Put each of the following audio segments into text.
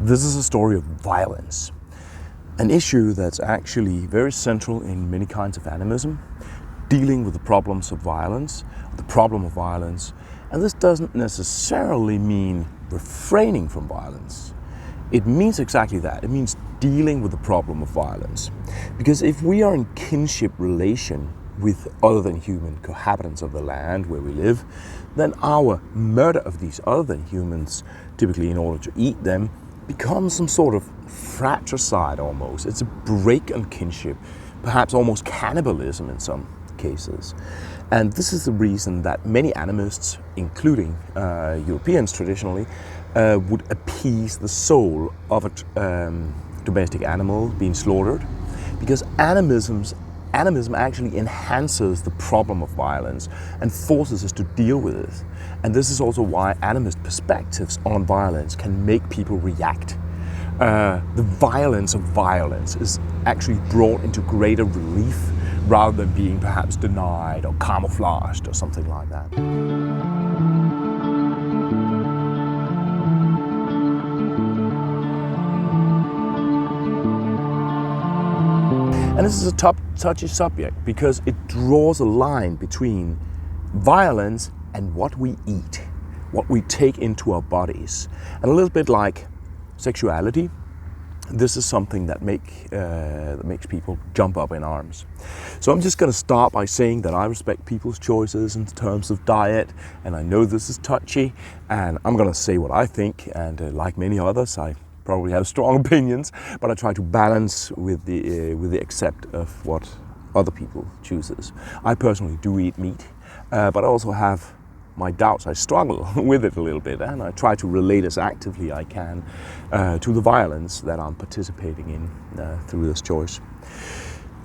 This is a story of violence, an issue that's actually very central in many kinds of animism, dealing with the problems of violence, the problem of violence. And this doesn't necessarily mean refraining from violence. It means exactly that. It means dealing with the problem of violence. Because if we are in kinship relation with other than human cohabitants of the land where we live, then our murder of these other than humans, typically in order to eat them, becomes some sort of fratricide almost. It's a break on kinship, perhaps almost cannibalism in some cases. And this is the reason that many animists, including Europeans traditionally, would appease the soul of a domestic animal being slaughtered, because animism actually enhances the problem of violence and forces us to deal with it. And this is also why animist perspectives on violence can make people react. The violence of violence is actually brought into greater relief rather than being perhaps denied or camouflaged or something like that. And this is a touchy subject because it draws a line between violence and what we eat, what we take into our bodies. And a little bit like sexuality, this is something that makes people jump up in arms. So I'm just going to start by saying that I respect people's choices in terms of diet, and I know this is touchy, and I'm going to say what I think, and like many others, I probably have strong opinions, but I try to balance with the accept of what other people chooses. I personally do eat meat, but I also have my doubts. I struggle with it a little bit, and I try to relate as actively I can to the violence that I'm participating in through this choice.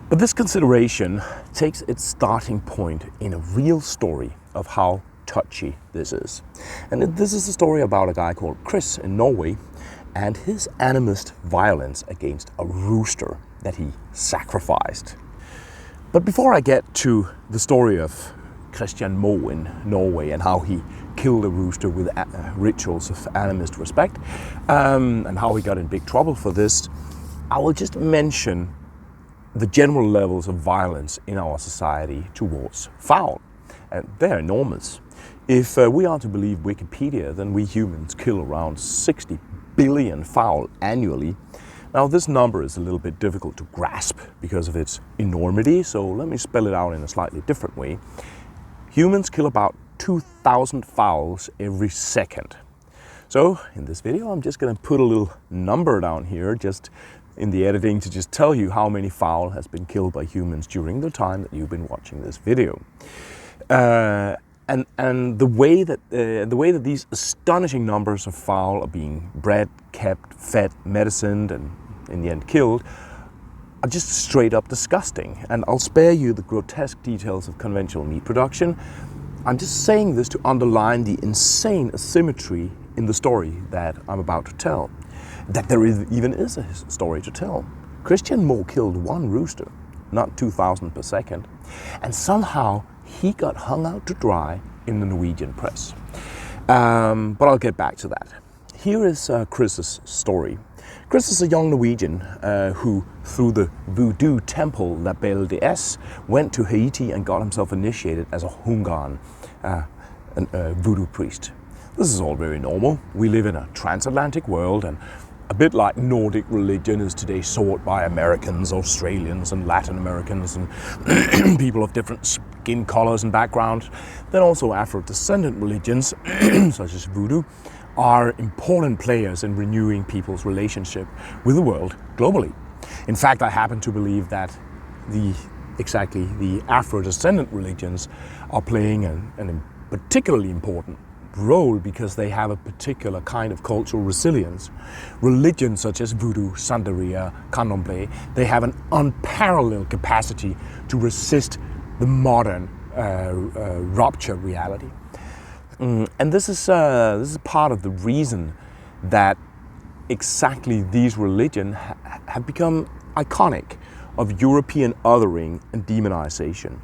But this consideration takes its starting point in a real story of how touchy this is. And this is a story about a guy called Chris in Norway and his animist violence against a rooster that he sacrificed. But before I get to the story of Týrsmál in Norway and how he killed a rooster with rituals of animist respect, and how he got in big trouble for this, I will just mention the general levels of violence in our society towards fowl. And they're enormous. If we are to believe Wikipedia, then we humans kill around 60 billion fowl annually. Now this number is a little bit difficult to grasp because of its enormity, so let me spell it out in a slightly different way. Humans kill about 2,000 fowls every second. So in this video I'm just going to put a little number down here just in the editing to just tell you how many fowl has been killed by humans during the time that you've been watching this video. And the way that these astonishing numbers of fowl are being bred, kept, fed, medicined, and in the end killed are just straight up disgusting. And I'll spare you the grotesque details of conventional meat production. I'm just saying this to underline the insane asymmetry in the story that I'm about to tell. That there even is a story to tell. Týrsmál killed one rooster, not 2,000 per second, and somehow he got hung out to dry in the Norwegian press. But I'll get back to that. Here is Chris's story. Chris is a young Norwegian who, through the Voodoo temple La Belle Déesse, went to Haiti and got himself initiated as a Hungan, a Voodoo priest. This is all very normal. We live in a transatlantic world, and a bit like Nordic religion is today sought by Americans, Australians and Latin Americans and people of different skin colors and backgrounds, then also Afro-descendant religions such as Voodoo are important players in renewing people's relationship with the world globally. In fact, I happen to believe that the Afro-descendant religions are playing an particularly important role because they have a particular kind of cultural resilience. Religions such as Voodoo, Santeria, Candomblé, they have an unparalleled capacity to resist the modern rupture reality. And this is part of the reason that exactly these religions have become iconic of European othering and demonization.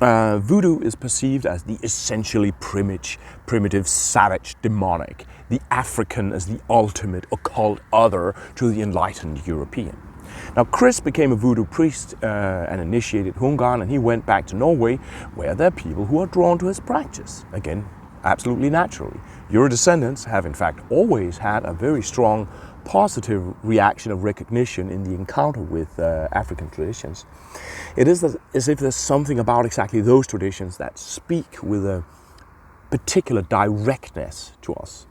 Voodoo is perceived as the essentially primitive, savage, demonic, the African as the ultimate occult other to the enlightened European. Now, Chris became a voodoo priest and initiated Hungan, and he went back to Norway, where there are people who are drawn to his practice. Again, absolutely naturally. Euro-descendants have in fact always had a very strong positive reaction of recognition in the encounter with African traditions. It is as if there's something about exactly those traditions that speak with a particular directness to us.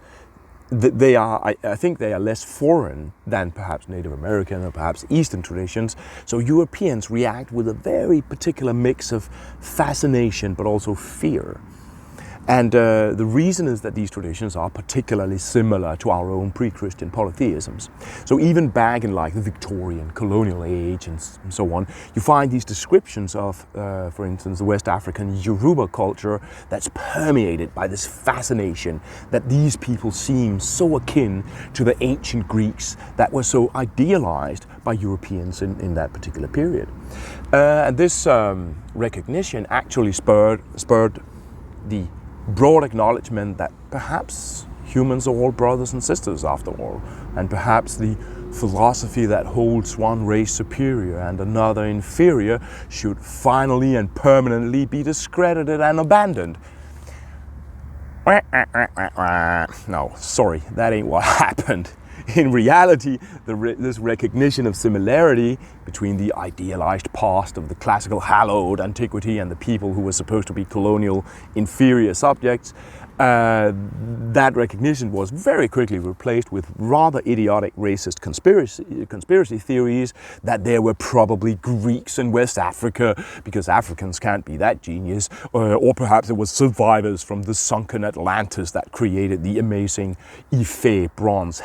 They are, I think they are less foreign than perhaps Native American or perhaps Eastern traditions. So Europeans react with a very particular mix of fascination but also fear. And the reason is that these traditions are particularly similar to our own pre-Christian polytheisms. So even back in like the Victorian colonial age and so on, you find these descriptions of, for instance, the West African Yoruba culture that's permeated by this fascination that these people seem so akin to the ancient Greeks that were so idealized by Europeans in that particular period. And this recognition actually spurred the broad acknowledgement that perhaps humans are all brothers and sisters after all, and perhaps the philosophy that holds one race superior and another inferior should finally and permanently be discredited and abandoned. No, sorry, that ain't what happened. In reality, this recognition of similarity between the idealized past of the classical hallowed antiquity and the people who were supposed to be colonial inferior subjects, that recognition was very quickly replaced with rather idiotic racist conspiracy theories that there were probably Greeks in West Africa because Africans can't be that genius, or perhaps it was survivors from the sunken Atlantis that created the amazing Ife bronze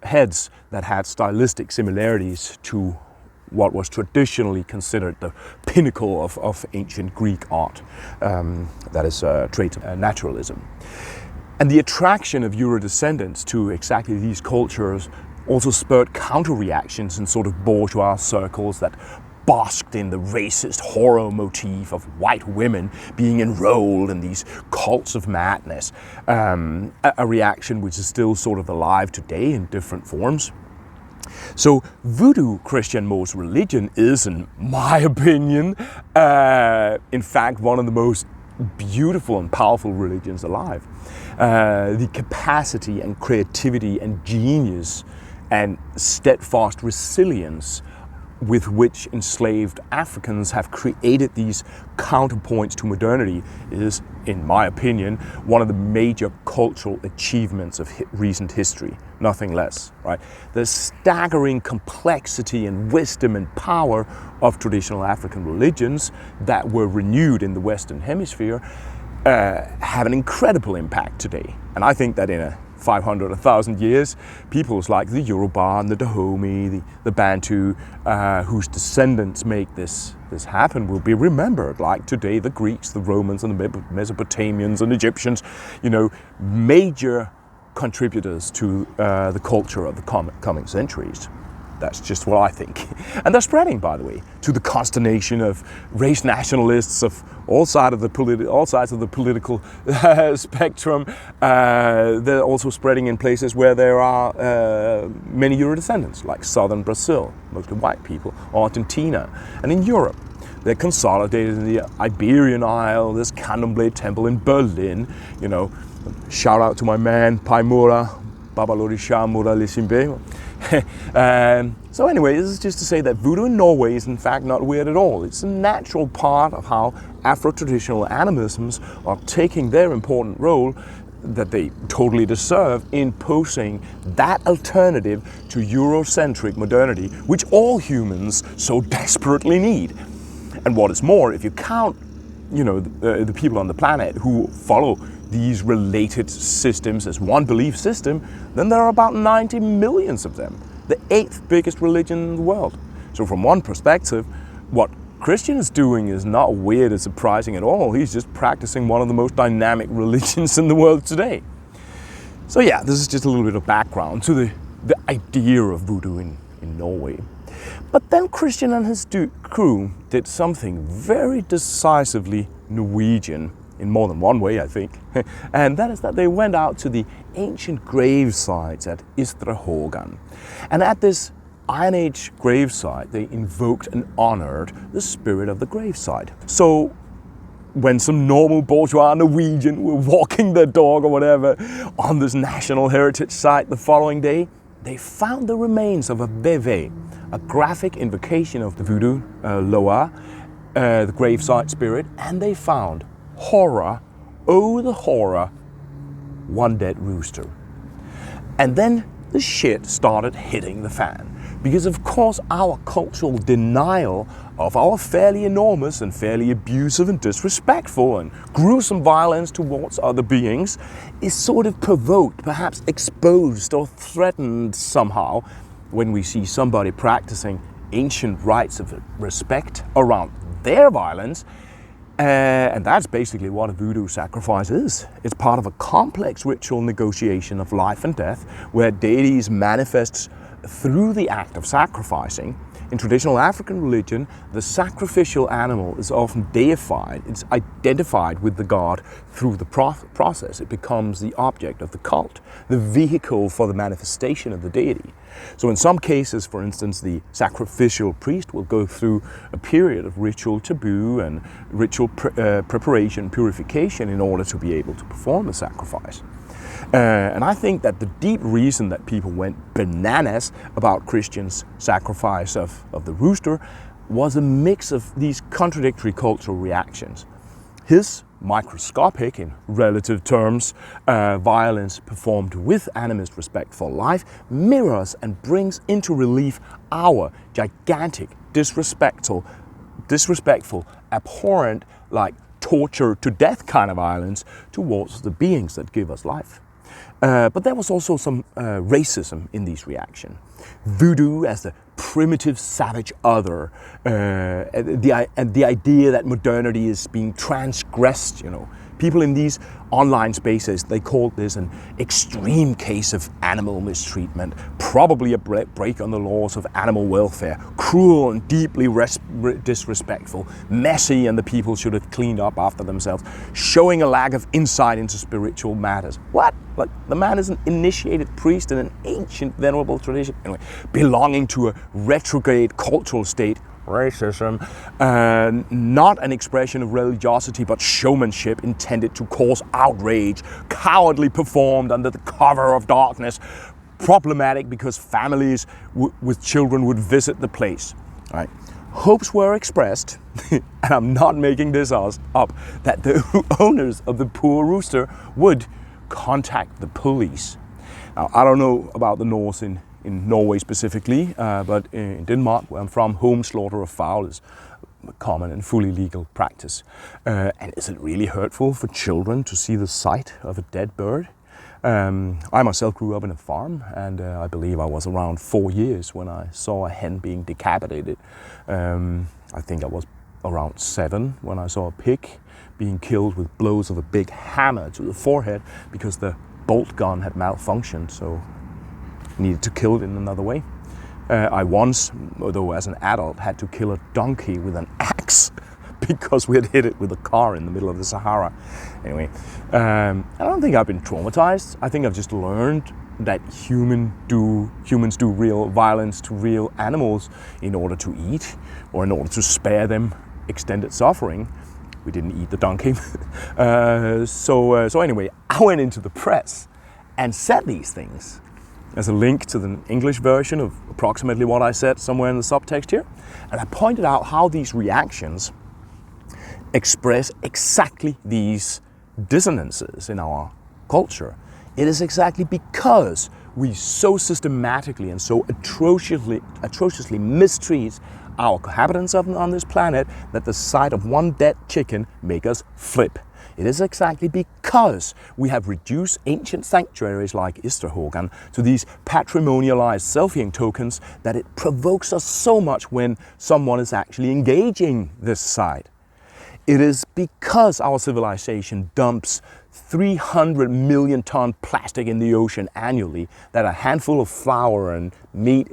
heads that had stylistic similarities to what was traditionally considered the pinnacle of ancient Greek art, that is trait of naturalism. And the attraction of Euro-descendants to exactly these cultures also spurred counter-reactions in sort of bourgeois circles that basked in the racist horror motif of white women being enrolled in these cults of madness, a reaction which is still sort of alive today in different forms. So Voodoo, Christian most religion, is, in my opinion, in fact one of the most beautiful and powerful religions alive. The capacity and creativity and genius and steadfast resilience with which enslaved Africans have created these counterpoints to modernity is, in my opinion, one of the major cultural achievements of recent history, nothing less, right? The staggering complexity and wisdom and power of traditional African religions that were renewed in the Western Hemisphere have an incredible impact today. And I think that in 500, 1,000 years, peoples like the Yoruba and the Dahomey, the Bantu, whose descendants make this happen, will be remembered like today the Greeks, the Romans, and the Mesopotamians and Egyptians, major contributors to the culture of the coming centuries. That's just what I think. And they're spreading, by the way, to the consternation of race nationalists of all sides of the political spectrum. They're also spreading in places where there are many Euro-descendants, like southern Brazil, mostly white people, Argentina, and in Europe. They're consolidated in the Iberian Isle, there's Candomblé Temple in Berlin, shout out to my man, Paimura, Babalorisha Mura Lisimbe. So anyway, this is just to say that Voodoo in Norway is in fact not weird at all. It's a natural part of how Afro-traditional animisms are taking their important role that they totally deserve in posing that alternative to Eurocentric modernity, which all humans so desperately need. And what is more, if you count, the people on the planet who follow these related systems as one belief system, then there are about 90 million of them, the 8th biggest religion in the world. So from one perspective, what Christian is doing is not weird or surprising at all. He's just practicing one of the most dynamic religions in the world today. So yeah, this is just a little bit of background to the idea of Voodoo in Norway. But then Christian and his crew did something very decisively Norwegian, in more than one way, I think. And that is that they went out to the ancient grave sites at Hågan. And at this Iron Age gravesite, they invoked and honored the spirit of the gravesite. So when some normal bourgeois Norwegian were walking their dog or whatever on this national heritage site the following day, they found the remains of a beve, a graphic invocation of the Voodoo Loa, the gravesite spirit, and they found horror, oh the horror, one dead rooster. And then the shit started hitting the fan. Because of course our cultural denial of our fairly enormous and fairly abusive and disrespectful and gruesome violence towards other beings is sort of provoked, perhaps exposed or threatened somehow when we see somebody practicing ancient rites of respect around their violence. And that's basically what a voodoo sacrifice is. It's part of a complex ritual negotiation of life and death where deities manifest through the act of sacrificing. In traditional African religion, the sacrificial animal is often deified. It's identified with the god through the process. It becomes the object of the cult, the vehicle for the manifestation of the deity. So in some cases, for instance, the sacrificial priest will go through a period of ritual taboo and ritual preparation, purification in order to be able to perform the sacrifice. And I think that the deep reason that people went bananas about Christians' sacrifice of the rooster was a mix of these contradictory cultural reactions. His microscopic, in relative terms, violence performed with animist respect for life mirrors and brings into relief our gigantic, disrespectful, abhorrent, like torture to death kind of violence towards the beings that give us life. But there was also some racism in these reactions. Voodoo as the primitive savage other, and the idea that modernity is being transgressed, you know. People in these online spaces, they called this an extreme case of animal mistreatment, probably a break on the laws of animal welfare, cruel and deeply disrespectful, messy, and the people should have cleaned up after themselves, showing a lack of insight into spiritual matters. What? Like, the man is an initiated priest in an ancient venerable tradition, anyway, belonging to a retrograde cultural state. Racism, not an expression of religiosity but showmanship intended to cause outrage, cowardly performed under the cover of darkness, problematic because families with children would visit the place. All right. Hopes were expressed, and I'm not making this up, that the owners of the poor rooster would contact the police. Now, I don't know about the Norse in Norway specifically, but in Denmark, where I'm from, home slaughter of fowl is a common and fully legal practice. And is it really hurtful for children to see the sight of a dead bird? I myself grew up in a farm, and I believe I was around 4 years when I saw a hen being decapitated. I think I was around 7 when I saw a pig being killed with blows of a big hammer to the forehead because the bolt gun had malfunctioned, so needed to kill it in another way. I once, although as an adult, had to kill a donkey with an axe because we had hit it with a car in the middle of the Sahara. Anyway, I don't think I've been traumatized. I think I've just learned that humans do real violence to real animals in order to eat or in order to spare them extended suffering. We didn't eat the donkey. So anyway, I went into the press and said these things. There's a link to the English version of approximately what I said somewhere in the subtext here. And I pointed out how these reactions express exactly these dissonances in our culture. It is exactly because we so systematically and so atrociously mistreat our cohabitants on this planet that the sight of one dead chicken makes us flip. It is exactly because we have reduced ancient sanctuaries like Hågan to these patrimonialized selfieing tokens that it provokes us so much when someone is actually engaging this site. It is because our civilization dumps 300 million ton plastic in the ocean annually that a handful of flour and meat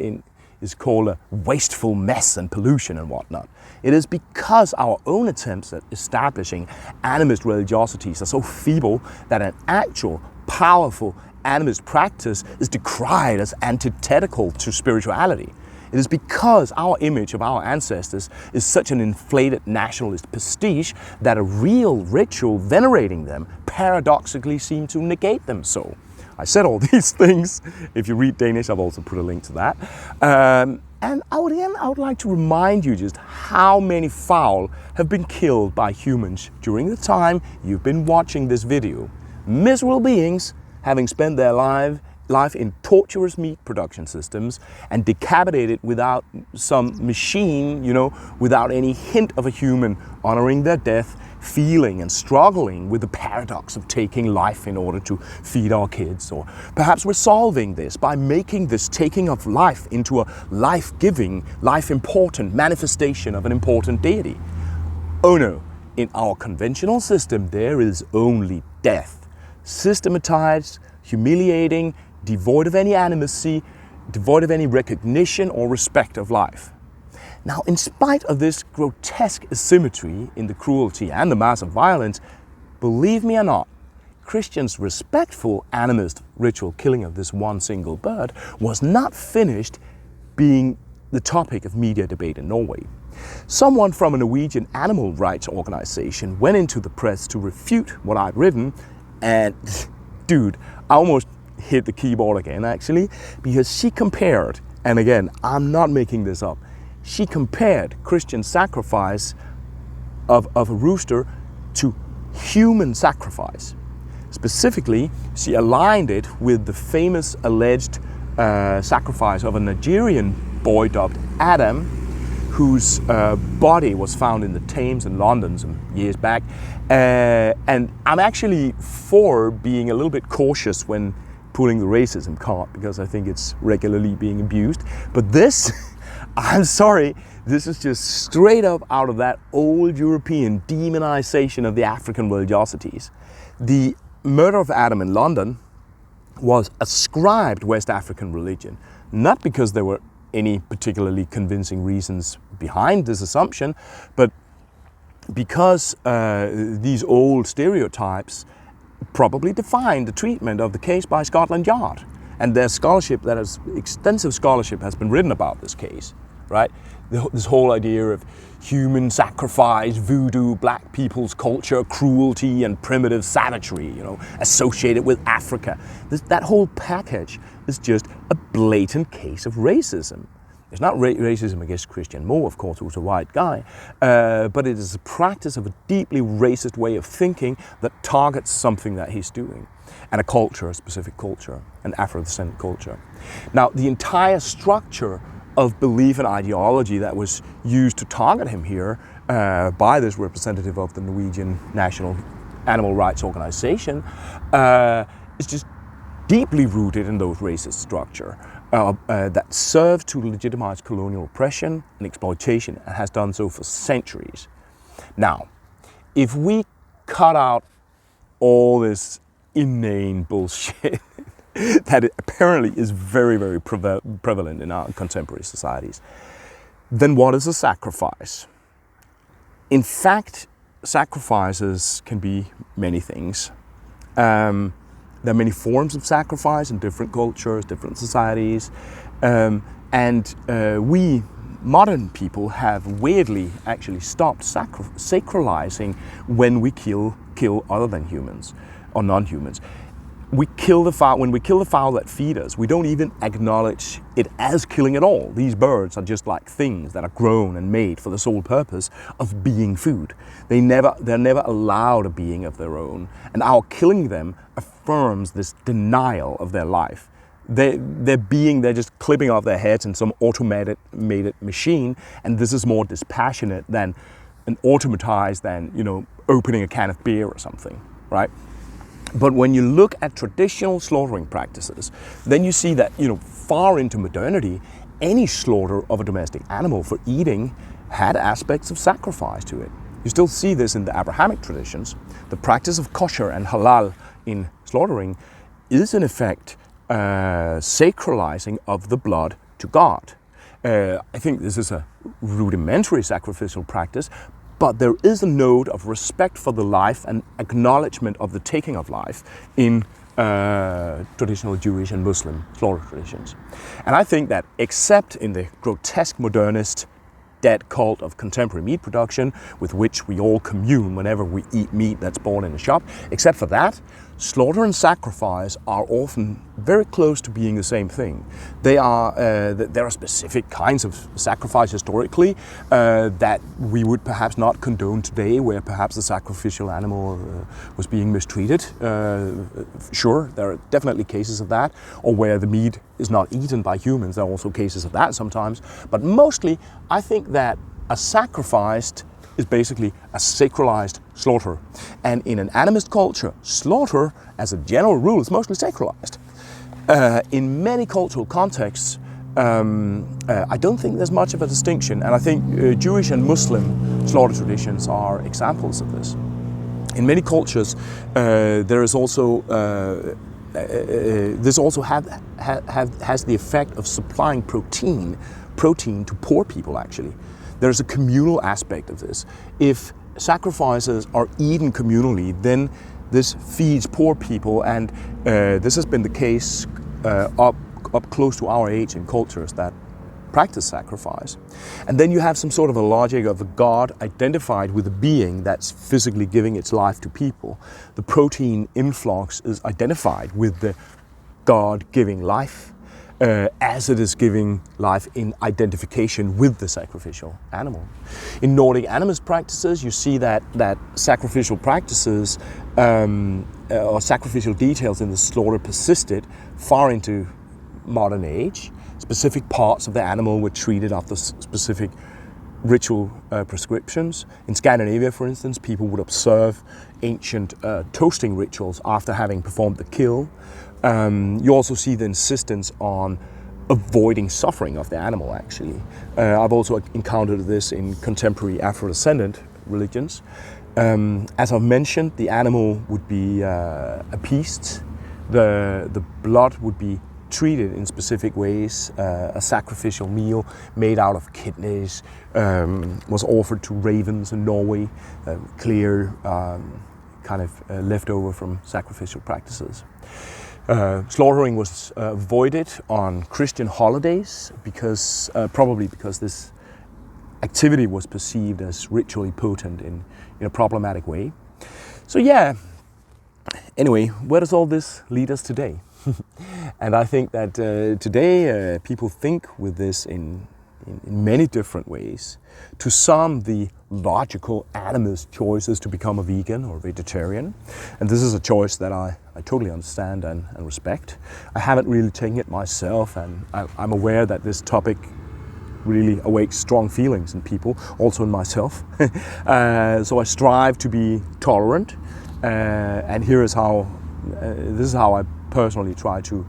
is called a wasteful mess and pollution and whatnot. It is because our own attempts at establishing animist religiosities are so feeble that an actual, powerful animist practice is decried as antithetical to spirituality. It is because our image of our ancestors is such an inflated nationalist pastiche that a real ritual venerating them paradoxically seems to negate them so. I said all these things. If you read Danish, I've also put a link to that. And I would like to remind you just how many fowl have been killed by humans during the time you've been watching this video. Miserable beings having spent their life in torturous meat production systems and decapitated without some machine, without any hint of a human honoring their death, feeling and struggling with the paradox of taking life in order to feed our kids. Or perhaps we're solving this by making this taking of life into a life-giving, life-important manifestation of an important deity. Oh no, in our conventional system there is only death. Systematized, humiliating, devoid of any animacy, devoid of any recognition or respect of life. Now, in spite of this grotesque asymmetry in the cruelty and the massive violence, believe me or not, Christians' respectful animist ritual killing of this one single bird was not finished being the topic of media debate in Norway. Someone from a Norwegian animal rights organization went into the press to refute what I'd written, and dude, I almost hit the keyboard again actually, because she compared, and again, I'm not making this up, she compared Christian sacrifice of a rooster to human sacrifice. Specifically, she aligned it with the famous alleged sacrifice of a Nigerian boy dubbed Adam, whose body was found in the Thames in London some years back. And I'm actually for being a little bit cautious when pulling the racism card, because I think it's regularly being abused. But this, I'm sorry, this is just straight up out of that old European demonization of the African religiosities. The murder of Adam in London was ascribed West African religion, not because there were any particularly convincing reasons behind this assumption, but because these old stereotypes probably defined the treatment of the case by Scotland Yard. And there's scholarship that has, extensive scholarship has been written about this case, right? This whole idea of human sacrifice, voodoo, black people's culture, cruelty and primitive savagery, associated with Africa. That whole package is just a blatant case of racism. It's not racism against Christian Moore, of course, who's a white guy, but it is a practice of a deeply racist way of thinking that targets something that he's doing, and a culture, a specific culture, an Afro-descendant culture. Now, the entire structure of belief and ideology that was used to target him here by this representative of the Norwegian National Animal Rights Organization is just deeply rooted in those racist structure that serves to legitimize colonial oppression and exploitation, and has done so for centuries. Now, if we cut out all this inane bullshit that apparently is very, very prevalent in our contemporary societies, then what is a sacrifice? In fact, sacrifices can be many things. There are many forms of sacrifice in different cultures, different societies, and we modern people have weirdly actually stopped sacralizing when we kill other than humans or non-humans. When we kill the fowl that feed us, we don't even acknowledge it as killing at all. These birds are just like things that are grown and made for the sole purpose of being food. They're never allowed a being of their own, and our killing them affirms this denial of their life. They're just clipping off their heads in some automated machine, and this is more dispassionate than an automatized than opening a can of beer or something, right? But when you look at traditional slaughtering practices, then you see that, far into modernity, any slaughter of a domestic animal for eating had aspects of sacrifice to it. You still see this in the Abrahamic traditions. The practice of kosher and halal in slaughtering is in effect sacralizing of the blood to God. I think this is a rudimentary sacrificial practice, but there is a note of respect for the life and acknowledgement of the taking of life in traditional Jewish and Muslim slaughter traditions. And I think that except in the grotesque modernist dead cult of contemporary meat production with which we all commune whenever we eat meat that's bought in a shop, except for that, slaughter and sacrifice are often very close to being the same thing. There are specific kinds of sacrifice historically that we would perhaps not condone today, where perhaps the sacrificial animal was being mistreated. Sure, there are definitely cases of that, or where the meat is not eaten by humans. There are also cases of that sometimes. But mostly, I think that a sacrificed is basically a sacralized slaughter. And in an animist culture, slaughter, as a general rule, is mostly sacralized. In many cultural contexts, I don't think there's much of a distinction, and I think Jewish and Muslim slaughter traditions are examples of this. In many cultures, there is also this also has the effect of supplying protein to poor people, actually. There's a communal aspect of this. If sacrifices are eaten communally, then this feeds poor people, and this has been the case up close to our age in cultures that practice sacrifice. And then you have some sort of a logic of a God identified with a being that's physically giving its life to people. The protein influx is identified with the God giving life, as it is giving life in identification with the sacrificial animal. In Nordic animist practices, you see that sacrificial practices or sacrificial details in the slaughter persisted far into modern age. Specific parts of the animal were treated after specific ritual prescriptions. In Scandinavia, for instance, people would observe ancient toasting rituals after having performed the kill. You also see the insistence on avoiding suffering of the animal, actually. I've also encountered this in contemporary Afro-descendant religions. As I've mentioned, the animal would be appeased. The blood would be treated in specific ways. A sacrificial meal made out of kidneys was offered to ravens in Norway, clear kind of leftover from sacrificial practices. Slaughtering was avoided on Christian holidays probably because this activity was perceived as ritually potent in a problematic way. So yeah, anyway, where does all this lead us today? And I think that today people think with this in many different ways. To some, the logical animist choice is to become a vegan or vegetarian. And this is a choice that I totally understand and respect. I haven't really taken it myself, and I'm aware that this topic really awakes strong feelings in people, also in myself. So I strive to be tolerant, and this is how I personally try to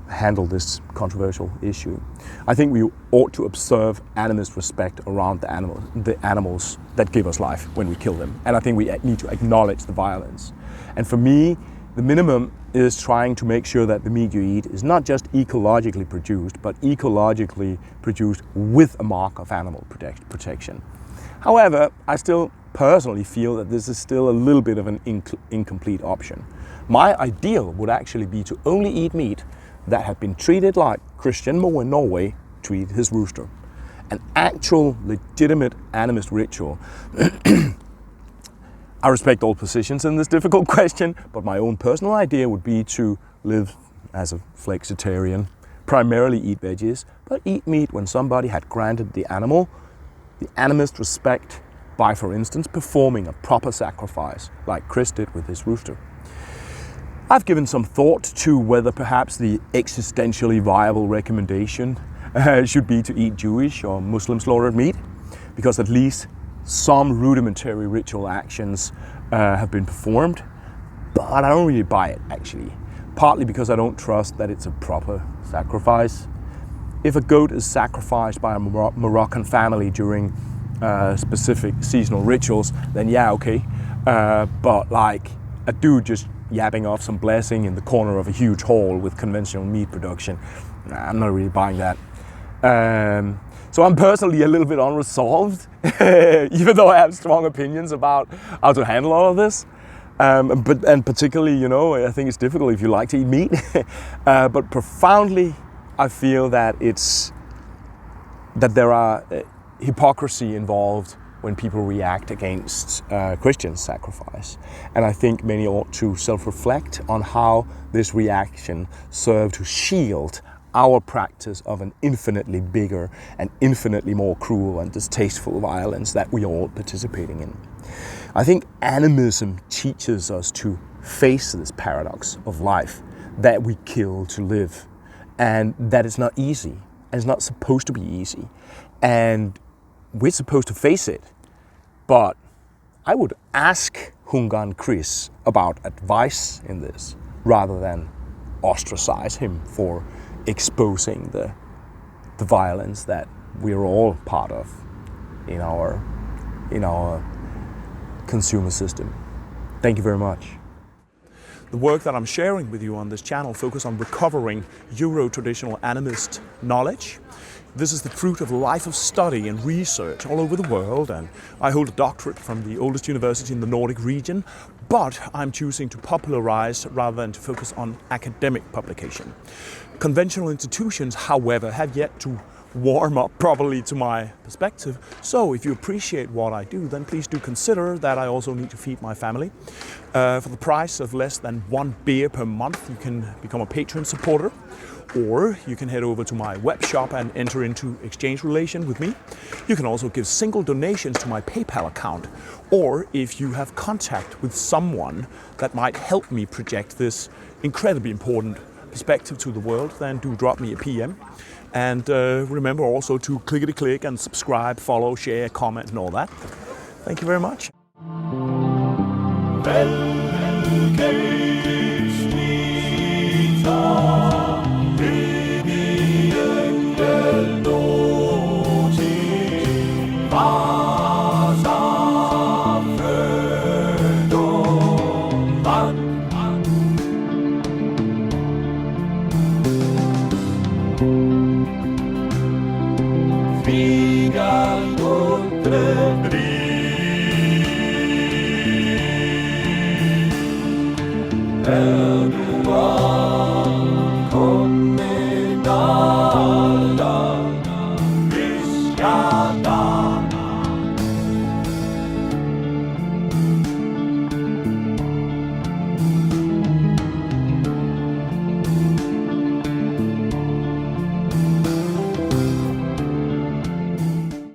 handle this controversial issue. I think we ought to observe animist respect around the animals that give us life when we kill them. And I think we need to acknowledge the violence. And for me, the minimum is trying to make sure that the meat you eat is not just ecologically produced, but ecologically produced with a mark of animal protection. However, I still personally feel that this is still a little bit of an incomplete option. My ideal would actually be to only eat meat that had been treated like Christian Mo in Norway treated his rooster. An actual, legitimate animist ritual. I respect all positions in this difficult question, but my own personal idea would be to live as a flexitarian, primarily eat veggies, but eat meat when somebody had granted the animal the animist respect by, for instance, performing a proper sacrifice, like Chris did with his rooster. I've given some thought to whether perhaps the existentially viable recommendation should be to eat Jewish or Muslim slaughtered meat, because at least some rudimentary ritual actions have been performed, but I don't really buy it, actually. Partly because I don't trust that it's a proper sacrifice. If a goat is sacrificed by a Moroccan family during specific seasonal rituals, then yeah, okay. But like a dude just yapping off some blessing in the corner of a huge hall with conventional meat production, I'm not really buying that. So I'm personally a little bit unresolved, even though I have strong opinions about how to handle all of this. And particularly, I think it's difficult if you like to eat meat. But profoundly, I feel that there are hypocrisy involved when people react against Christian sacrifice. And I think many ought to self-reflect on how this reaction served to shield our practice of an infinitely bigger and infinitely more cruel and distasteful violence that we are all participating in. I think animism teaches us to face this paradox of life, that we kill to live, and that it's not easy, and it's not supposed to be easy. And we're supposed to face it. But I would ask Hungan Chris about advice in this, rather than ostracize him for exposing the violence that we're all part of in our consumer system. Thank you very much. The work that I'm sharing with you on this channel focuses on recovering Euro-traditional animist knowledge. This is the fruit of a life of study and research all over the world, and I hold a doctorate from the oldest university in the Nordic region, but I'm choosing to popularize rather than to focus on academic publication. Conventional institutions, however, have yet to warm up properly to my perspective. So if you appreciate what I do, then please do consider that I also need to feed my family. For the price of less than 1 beer per month, you can become a Patreon supporter, or you can head over to my web shop and enter into exchange relation with me. You can also give single donations to my PayPal account, or if you have contact with someone that might help me project this incredibly important perspective to the world, then do drop me a PM. And remember also to clickety-click and subscribe, follow, share, comment and all that. Thank you very much. Renewal.